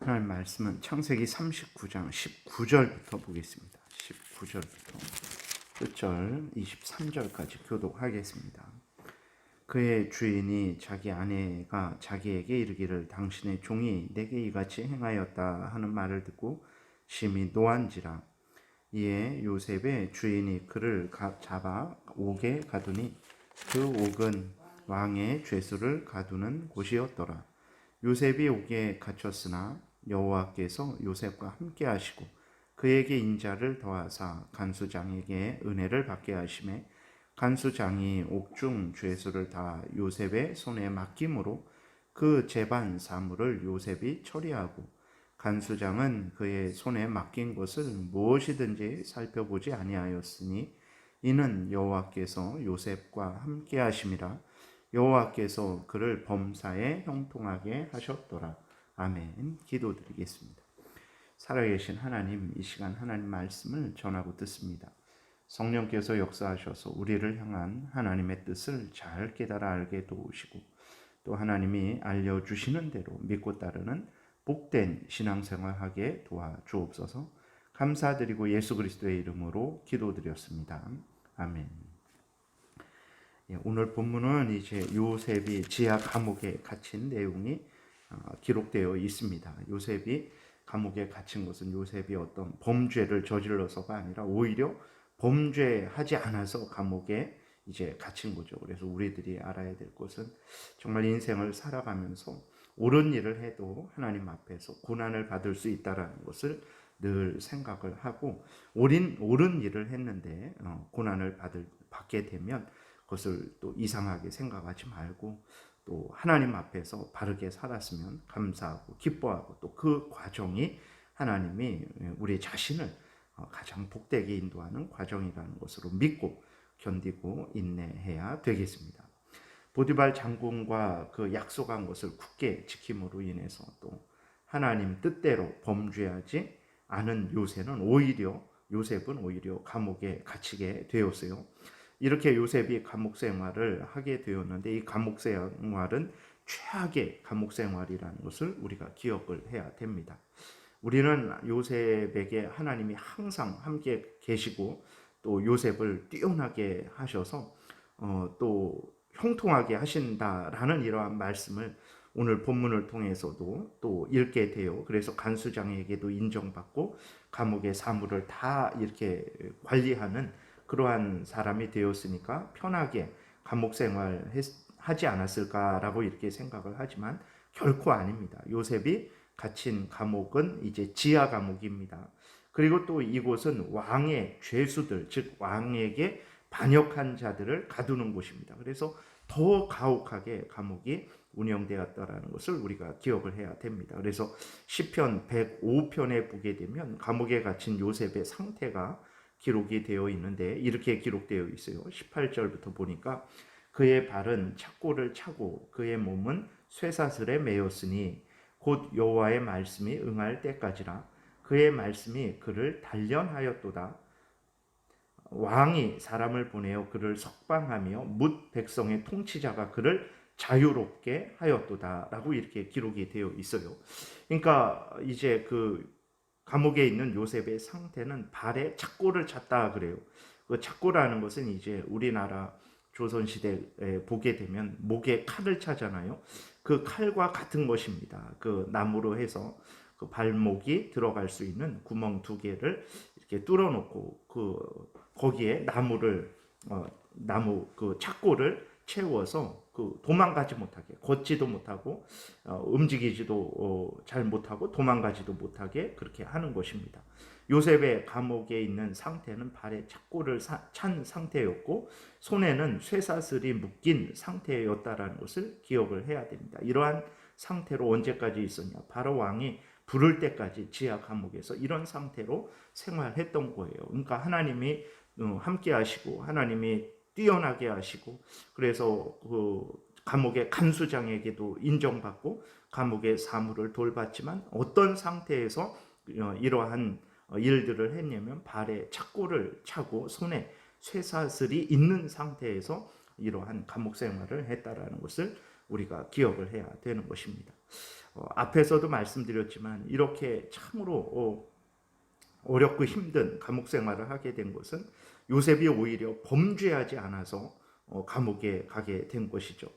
하나님 말씀은 창세기 39장 19절부터 보겠습니다. 19절부터 끝절 23절까지 교독하겠습니다. 그의 주인이 자기 아내가 자기에게 이르기를 당신의 종이 내게 이같이 행하였다 하는 말을 듣고 심히 노한지라. 이에 요셉의 주인이 그를 잡아 옥에 가두니 그 옥은 왕의 죄수를 가두는 곳이었더라. 요셉이 옥에 갇혔으나 여호와께서 요셉과 함께 하시고 그에게 인자를 더하사 간수장에게 은혜를 받게 하시매 간수장이 옥중 죄수를 다 요셉의 손에 맡김으로 그 재반 사물을 요셉이 처리하고 간수장은 그의 손에 맡긴 것을 무엇이든지 살펴보지 아니하였으니 이는 여호와께서 요셉과 함께 하심이라. 여호와께서 그를 범사에 형통하게 하셨더라. 아멘. 기도드리겠습니다. 살아계신 하나님, 이 시간 하나님 말씀을 전하고 듣습니다. 성령께서 역사하셔서 우리를 향한 하나님의 뜻을 잘 깨달아 알게 도우시고 또 하나님이 알려주시는 대로 믿고 따르는 복된 신앙생활하게 도와주옵소서. 감사드리고 예수 그리스도의 이름으로 기도드렸습니다. 아멘. 오늘 본문은 이제 요셉이 지하 감옥에 갇힌 내용이 기록되어 있습니다. 요셉이 감옥에 갇힌 것은 요셉이 어떤 범죄를 저질러서가 아니라 오히려 범죄하지 않아서 감옥에 이제 갇힌 거죠. 그래서 우리들이 알아야 될 것은 정말 인생을 살아가면서 옳은 일을 해도 하나님 앞에서 고난을 받을 수 있다라는 것을 늘 생각을 하고 옳은 일을 했는데 고난을 받게 되면 그것을 또 이상하게 생각하지 말고 또 하나님 앞에서 바르게 살았으면 감사하고 기뻐하고 또 그 과정이 하나님이 우리 자신을 가장 복되게 인도하는 과정이라는 것으로 믿고 견디고 인내해야 되겠습니다. 보디발 장군과 그 약속한 것을 굳게 지킴으로 인해서 또 하나님 뜻대로 범죄하지 않은 요셉은 오히려 감옥에 갇히게 되었어요. 이렇게 요셉이 감옥 생활을 하게 되었는데 이 감옥 생활은 최악의 감옥 생활이라는 것을 우리가 기억을 해야 됩니다. 우리는 요셉에게 하나님이 항상 함께 계시고 또 요셉을 뛰어나게 하셔서 또 형통하게 하신다라는 이러한 말씀을 오늘 본문을 통해서도 또 읽게 돼요. 그래서 간수장에게도 인정받고 감옥의 사물을 다 이렇게 관리하는 그러한 사람이 되었으니까 편하게 감옥 생활 하지 않았을까라고 이렇게 생각을 하지만 결코 아닙니다. 요셉이 갇힌 감옥은 이제 지하 감옥입니다. 그리고 또 이곳은 왕의 죄수들, 즉 왕에게 반역한 자들을 가두는 곳입니다. 그래서 더 가혹하게 감옥이 운영되었다라는 것을 우리가 기억을 해야 됩니다. 그래서 시편 105편에 보게 되면 감옥에 갇힌 요셉의 상태가 기록이 되어 있는데 이렇게 기록되어 있어요. 18절부터 보니까 그의 발은 착고를 차고 그의 몸은 쇠사슬에 매였으니 곧 여호와의 말씀이 응할 때까지라. 그의 말씀이 그를 단련하였도다. 왕이 사람을 보내어 그를 석방하며 뭇 백성의 통치자가 그를 자유롭게 하였도다 라고 이렇게 기록이 되어 있어요. 그러니까 이제 그 감옥에 있는 요셉의 상태는 발에 착고를 찼다 그래요. 그 착고라는 것은 이제 우리나라 조선시대에 보게 되면 목에 칼을 차잖아요. 그 칼과 같은 것입니다. 그 나무로 해서 그 발목이 들어갈 수 있는 구멍 2개를 이렇게 뚫어놓고 거기에 나무 그 착고를 채워서 그 도망가지 못하게, 걷지도 못하고 움직이지도 잘 못하고 도망가지도 못하게 그렇게 하는 것입니다. 요셉의 감옥에 있는 상태는 발에 착고를 찬 상태였고 손에는 쇠사슬이 묶인 상태였다라는 것을 기억을 해야 됩니다. 이러한 상태로 언제까지 있었냐? 바로 왕이 부를 때까지 지하 감옥에서 이런 상태로 생활했던 거예요. 그러니까 하나님이 함께 하시고 하나님이 뛰어나게 하시고 그래서 그 감옥의 간수장에게도 인정받고 감옥의 사물을 돌봤지만 어떤 상태에서 이러한 일들을 했냐면 발에 착고를 차고 손에 쇠사슬이 있는 상태에서 이러한 감옥 생활을 했다라는 것을 우리가 기억을 해야 되는 것입니다. 앞에서도 말씀드렸지만 이렇게 참으로 어렵고 힘든 감옥 생활을 하게 된 것은 요셉이 오히려 범죄하지 않아서 감옥에 가게 된 것이죠.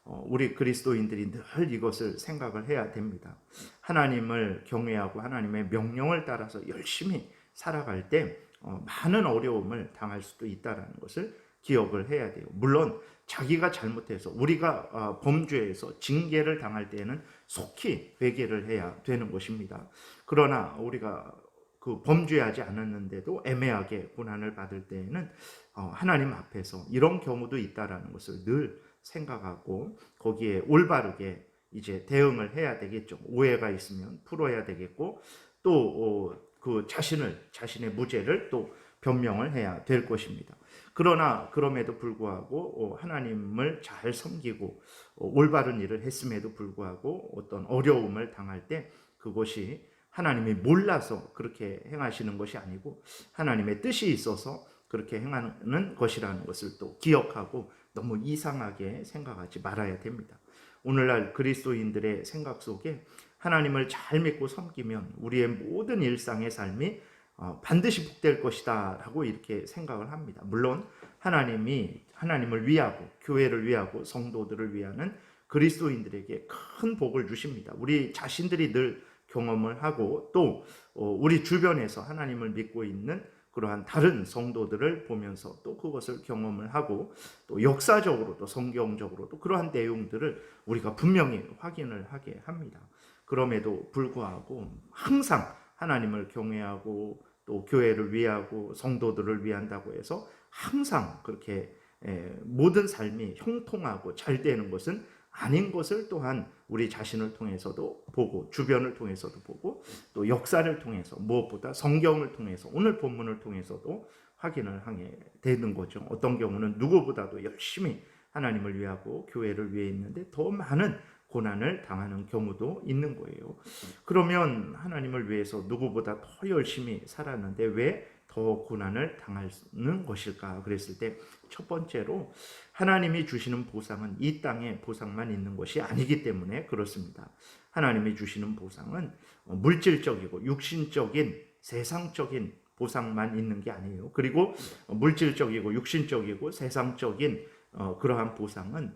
우리 그리스도인들이 늘 이것을 생각을 해야 됩니다. 하나님을 경외하고 하나님의 명령을 따라서 열심히 살아갈 때 많은 어려움을 당할 수도 있다는 것을 기억을 해야 돼요. 물론 자기가 잘못해서 우리가 범죄해서 징계를 당할 때에는 속히 회개를 해야 되는 것입니다. 그러나 우리가 그 범죄하지 않았는데도 애매하게 고난을 받을 때에는 하나님 앞에서 이런 경우도 있다라는 것을 늘 생각하고 거기에 올바르게 이제 대응을 해야 되겠죠. 오해가 있으면 풀어야 되겠고 또 그 자신의 무죄를 또 변명을 해야 될 것입니다. 그러나 그럼에도 불구하고 하나님을 잘 섬기고 올바른 일을 했음에도 불구하고 어떤 어려움을 당할 때 그것이 하나님이 몰라서 그렇게 행하시는 것이 아니고 하나님의 뜻이 있어서 그렇게 행하는 것이라는 것을 또 기억하고 너무 이상하게 생각하지 말아야 됩니다. 오늘날 그리스도인들의 생각 속에 하나님을 잘 믿고 섬기면 우리의 모든 일상의 삶이 반드시 복될 것이다 라고 이렇게 생각을 합니다. 물론 하나님을 위하고 교회를 위하고 성도들을 위하는 그리스도인들에게 큰 복을 주십니다. 우리 자신들이 늘 경험을 하고 또 우리 주변에서 하나님을 믿고 있는 그러한 다른 성도들을 보면서 또 그것을 경험을 하고 또 역사적으로 또 성경적으로 또 그러한 내용들을 우리가 분명히 확인을 하게 합니다. 그럼에도 불구하고 항상 하나님을 경외하고 또 교회를 위하고 성도들을 위한다고 해서 항상 그렇게 모든 삶이 형통하고 잘 되는 것은 아닌 것을 또한 우리 자신을 통해서도 보고 주변을 통해서도 보고 또 역사를 통해서 무엇보다 성경을 통해서 오늘 본문을 통해서도 확인을 하게 되는 거죠. 어떤 경우는 누구보다도 열심히 하나님을 위하고 교회를 위해 있는데 더 많은 고난을 당하는 경우도 있는 거예요. 그러면 하나님을 위해서 누구보다 더 열심히 살았는데 왜 더 고난을 당하는 것일까? 그랬을 때 첫 번째로 하나님이 주시는 보상은 이 땅의 보상만 있는 것이 아니기 때문에 그렇습니다. 하나님이 주시는 보상은 물질적이고 육신적인 세상적인 보상만 있는 게 아니에요. 그리고 물질적이고 육신적이고 세상적인 그러한 보상은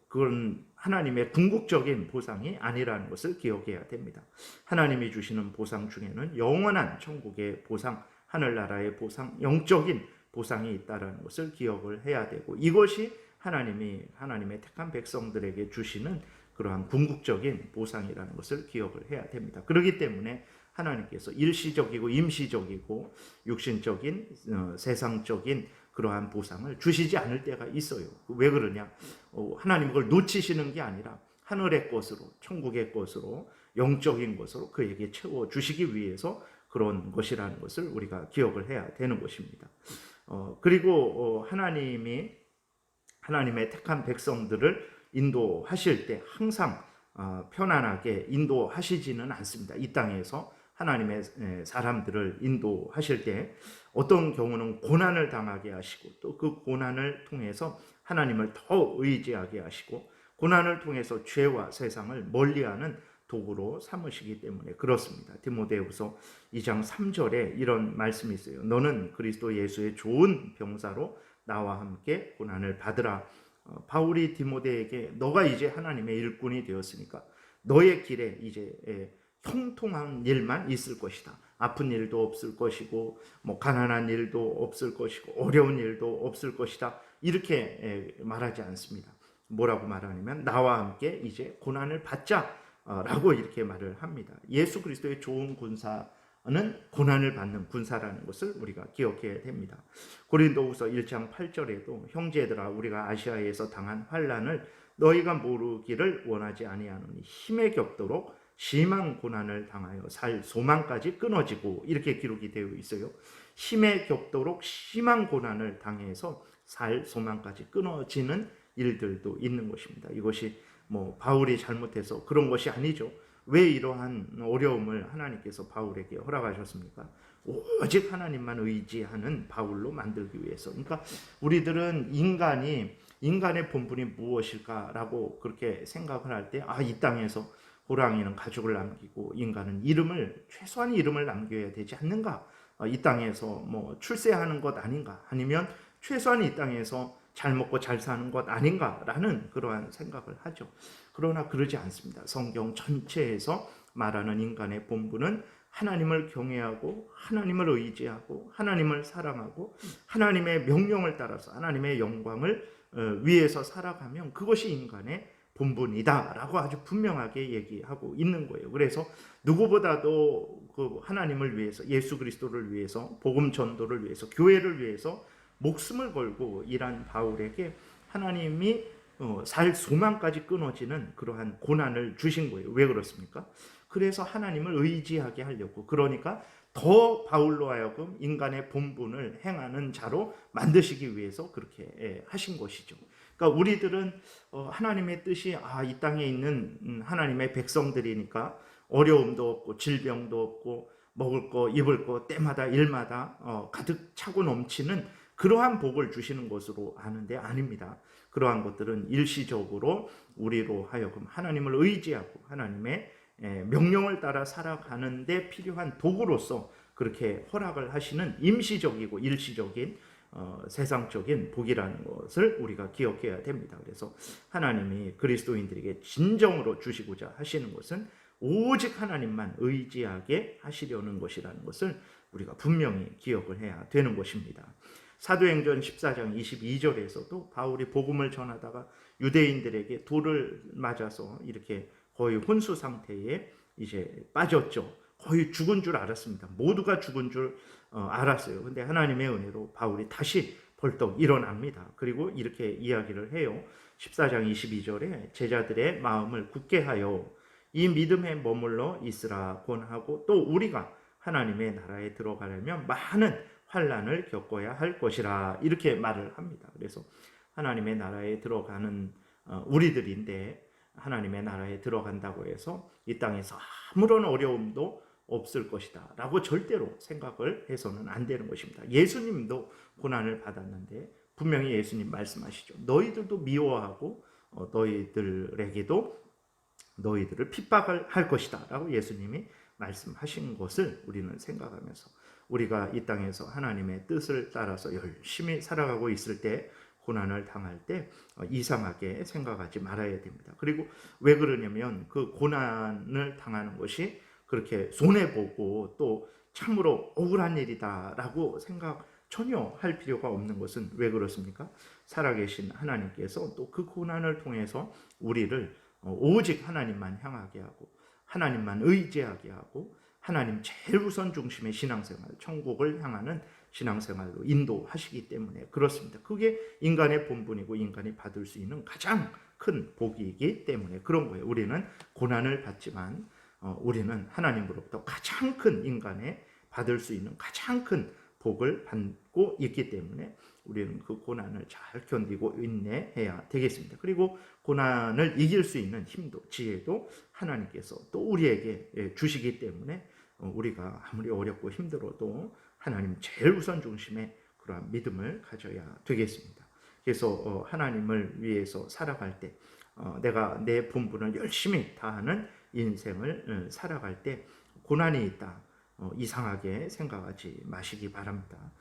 그건 하나님의 궁극적인 보상이 아니라는 것을 기억해야 됩니다. 하나님이 주시는 보상 중에는 영원한 천국의 보상, 하늘나라의 보상, 영적인 보상이 있다는 것을 기억을 해야 되고 이것이 하나님의 택한 백성들에게 주시는 그러한 궁극적인 보상이라는 것을 기억을 해야 됩니다. 그렇기 때문에 하나님께서 일시적이고 임시적이고 육신적인 세상적인 그러한 보상을 주시지 않을 때가 있어요. 왜 그러냐? 하나님 그걸 놓치시는 게 아니라 하늘의 것으로 천국의 것으로 영적인 것으로 그에게 채워주시기 위해서 그런 것이라는 것을 우리가 기억을 해야 되는 것입니다. 그리고 하나님의 택한 백성들을 인도하실 때 항상 편안하게 인도하시지는 않습니다. 이 땅에서 하나님의 사람들을 인도하실 때 어떤 경우는 고난을 당하게 하시고 또 그 고난을 통해서 하나님을 더 의지하게 하시고 고난을 통해서 죄와 세상을 멀리하는 도구로 삼으시기 때문에 그렇습니다. 디모데후서 2장 3절에 이런 말씀이 있어요. 너는 그리스도 예수의 좋은 병사로 나와 함께 고난을 받으라. 바울이 디모데에게 너가 이제 하나님의 일꾼이 되었으니까 너의 길에 이제 형통한 일만 있을 것이다. 아픈 일도 없을 것이고 가난한 일도 없을 것이고 어려운 일도 없을 것이다. 이렇게 말하지 않습니다. 뭐라고 말하냐면 나와 함께 이제 고난을 받자 라고 이렇게 말을 합니다. 예수 그리스도의 좋은 군사는 고난을 받는 군사라는 것을 우리가 기억해야 됩니다. 고린도후서 1장 8절에도 형제들아 우리가 아시아에서 당한 환난을 너희가 모르기를 원하지 아니하노니 힘에 겹도록 심한 고난을 당하여 살 소망까지 끊어지고 이렇게 기록이 되어 있어요. 힘에 겹도록 심한 고난을 당해서 살 소망까지 끊어지는 일들도 있는 것입니다. 이것이 바울이 잘못해서 그런 것이 아니죠. 왜 이러한 어려움을 하나님께서 바울에게 허락하셨습니까? 오직 하나님만 의지하는 바울로 만들기 위해서. 그러니까 우리들은 인간이 인간의 본분이 무엇일까라고 그렇게 생각을 할 때, 이 땅에서 호랑이는 가죽을 남기고 인간은 최소한의 이름을 남겨야 되지 않는가? 이 땅에서 뭐 출세하는 것 아닌가? 아니면 최소한 이 땅에서 잘 먹고 잘 사는 것 아닌가라는 그러한 생각을 하죠. 그러나 그러지 않습니다. 성경 전체에서 말하는 인간의 본분은 하나님을 경외하고 하나님을 의지하고 하나님을 사랑하고 하나님의 명령을 따라서 하나님의 영광을 위해서 살아가면 그것이 인간의 본분이다라고 아주 분명하게 얘기하고 있는 거예요. 그래서 누구보다도 그 하나님을 위해서, 예수 그리스도를 위해서, 복음 전도를 위해서, 교회를 위해서 목숨을 걸고 일한 바울에게 하나님이 살 소망까지 끊어지는 그러한 고난을 주신 거예요. 왜 그렇습니까? 그래서 하나님을 의지하게 하려고, 그러니까 더 바울로 하여금 인간의 본분을 행하는 자로 만드시기 위해서 그렇게 하신 것이죠. 그러니까 우리들은 하나님의 뜻이 이 땅에 있는 하나님의 백성들이니까 어려움도 없고 질병도 없고 먹을 거 입을 거 때마다 일마다 가득 차고 넘치는 그러한 복을 주시는 것으로 아는데 아닙니다. 그러한 것들은 일시적으로 우리로 하여금 하나님을 의지하고 하나님의 명령을 따라 살아가는 데 필요한 도구로서 그렇게 허락을 하시는 임시적이고 일시적인 세상적인 복이라는 것을 우리가 기억해야 됩니다. 그래서 하나님이 그리스도인들에게 진정으로 주시고자 하시는 것은 오직 하나님만 의지하게 하시려는 것이라는 것을 우리가 분명히 기억을 해야 되는 것입니다. 사도행전 14장 22절에서도 바울이 복음을 전하다가 유대인들에게 돌을 맞아서 이렇게 거의 혼수 상태에 이제 빠졌죠. 거의 죽은 줄 알았습니다. 모두가 죽은 줄 알았어요. 근데 하나님의 은혜로 바울이 다시 벌떡 일어납니다. 그리고 이렇게 이야기를 해요. 14장 22절에 제자들의 마음을 굳게 하여 이 믿음에 머물러 있으라 권하고, 또 우리가 하나님의 나라에 들어가려면 많은 환난을 겪어야 할 것이라 이렇게 말을 합니다. 그래서 하나님의 나라에 들어가는 우리들인데, 하나님의 나라에 들어간다고 해서 이 땅에서 아무런 어려움도 없을 것이다 라고 절대로 생각을 해서는 안 되는 것입니다. 예수님도 고난을 받았는데 분명히 예수님 말씀하시죠. 너희들도 미워하고 너희들에게도 너희들을 핍박을 할 것이다 라고 예수님이 말씀하신 것을 우리는 생각하면서 우리가 이 땅에서 하나님의 뜻을 따라서 열심히 살아가고 있을 때 고난을 당할 때 이상하게 생각하지 말아야 됩니다. 그리고 왜 그러냐면 그 고난을 당하는 것이 그렇게 손해보고 또 참으로 억울한 일이다라고 생각 전혀 할 필요가 없는 것은 왜 그렇습니까? 살아계신 하나님께서 또 그 고난을 통해서 우리를 오직 하나님만 향하게 하고 하나님만 의지하게 하고 하나님 제일 우선 중심의 신앙생활, 천국을 향하는 신앙생활로 인도하시기 때문에 그렇습니다. 그게 인간의 본분이고 인간이 받을 수 있는 가장 큰 복이기 때문에 그런 거예요. 우리는 고난을 받지만 우리는 하나님으로부터 가장 큰 인간의 받을 수 있는 가장 큰 복을 받고 있기 때문에 우리는 그 고난을 잘 견디고 인내해야 되겠습니다. 그리고 고난을 이길 수 있는 힘도 지혜도 하나님께서 또 우리에게 주시기 때문에 우리가 아무리 어렵고 힘들어도 하나님 제일 우선 중심의 그러한 믿음을 가져야 되겠습니다. 그래서 하나님을 위해서 살아갈 때 내가 내 본분을 열심히 다하는 인생을 살아갈 때 고난이 있다 이상하게 생각하지 마시기 바랍니다.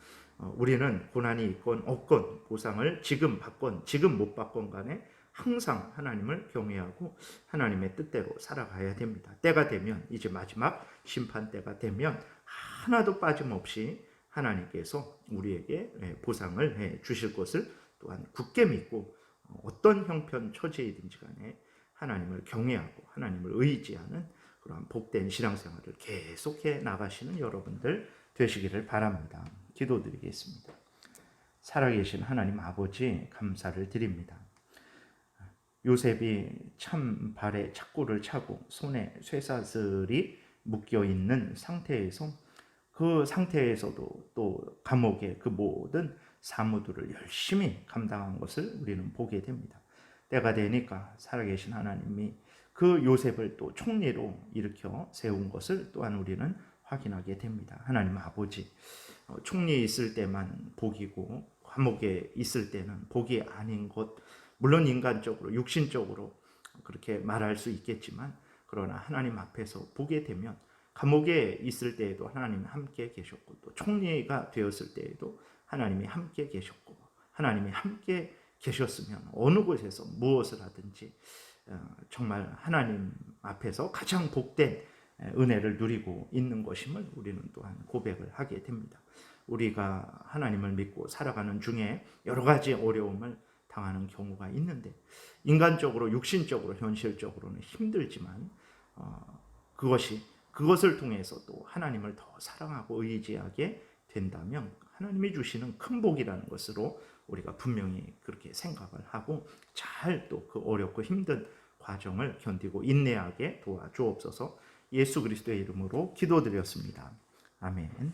우리는 고난이 있건 없건 보상을 지금 받건 지금 못 받건 간에 항상 하나님을 경외하고 하나님의 뜻대로 살아가야 됩니다. 때가 되면 이제 마지막 심판 때가 되면 하나도 빠짐없이 하나님께서 우리에게 보상을 해 주실 것을 또한 굳게 믿고 어떤 형편 처지이든지 간에 하나님을 경외하고 하나님을 의지하는 그런 복된 신앙생활을 계속해 나가시는 여러분들 되시기를 바랍니다. 기도드리겠습니다. 살아계신 하나님 아버지 감사를 드립니다. 요셉이 참 발에 착고를 차고 손에 쇠사슬이 묶여있는 상태에서 그 상태에서도 또 감옥의 그 모든 사무들을 열심히 감당한 것을 우리는 보게 됩니다. 때가 되니까 살아계신 하나님이 그 요셉을 또 총리로 일으켜 세운 것을 또한 우리는 확인하게 됩니다. 하나님 아버지, 총리 있을 때만 복이고 감옥에 있을 때는 복이 아닌 것, 물론 인간적으로 육신적으로 그렇게 말할 수 있겠지만, 그러나 하나님 앞에서 보게 되면 감옥에 있을 때에도 하나님이 함께 계셨고, 또 총리가 되었을 때에도 하나님이 함께 계셨고, 하나님이 함께 계셨으면 어느 곳에서 무엇을 하든지 정말 하나님 앞에서 가장 복된 은혜를 누리고 있는 것임을 우리는 또한 고백을 하게 됩니다. 우리가 하나님을 믿고 살아가는 중에 여러 가지 어려움을 당하는 경우가 있는데, 인간적으로 육신적으로 현실적으로는 힘들지만 그것을 통해서 또 하나님을 더 사랑하고 의지하게 된다면 하나님이 주시는 큰 복이라는 것으로 우리가 분명히 그렇게 생각을 하고, 잘 또 그 어렵고 힘든 과정을 견디고 인내하게 도와주옵소서. 예수 그리스도의 이름으로 기도드렸습니다. 아멘.